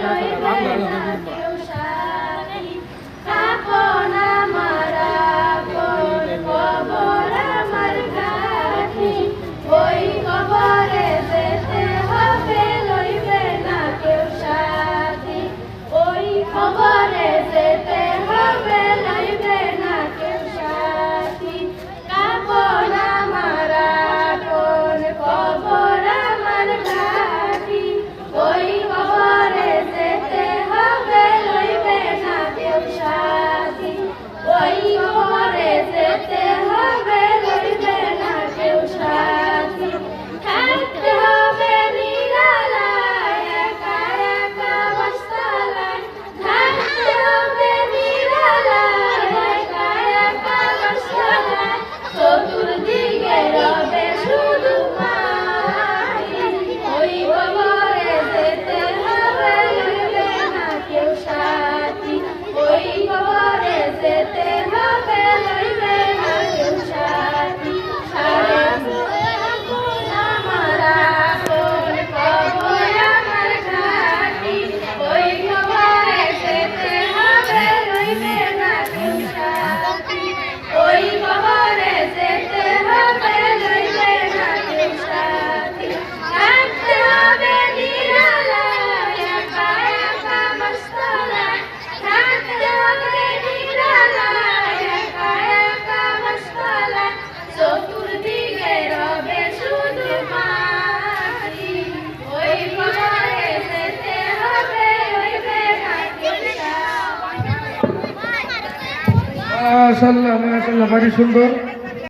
লইবে না কেউ সাথী। আপন আমার আপন কবর আমার ঘাটি, ওই কবরে যেতে হবে লইবে না কেউ সাথী। ওই কবরে যেতে হবে লইবে না কেউ সাথী। আপন আমার আপন কবর আমার ঘাটি, ওই কবরে যেতে হবে লইবে না কেউ সাথী। ওই কবরে যেতে হবে লইবে না কেউ সাথী। থাকতে হবে নিরালায় একা একা বাসতালায়, থাকতে হবে নিরালায় একা একা বাসতালায়। চতুর্দিকে রবে শুধু মাটি, ওই কবরে যেতে হবে লইবে না কেউ সাথী। ওই কবরে যেতে হবে লইবে না কেউ সাথী। আমার আপন কবর আমার ঘাটি, ওই কবরে যেতে হবে লইবে না কেউ সাথী। ওই কবরে যেতে হবে লইবে না কেউ সাথী। থাকতে হবে নিরালায় একা একা বাসতালায়, থাকতে হবে নিরালায় একা একা বাসতালায়। চতুর্দিকে রবে শুধু মাটি, ওই কবরে যেতে হবে লইবে না কেউ সাথী। মাশাআল্লাহ মাশাআল্লাহ, ভারী সুন্দর।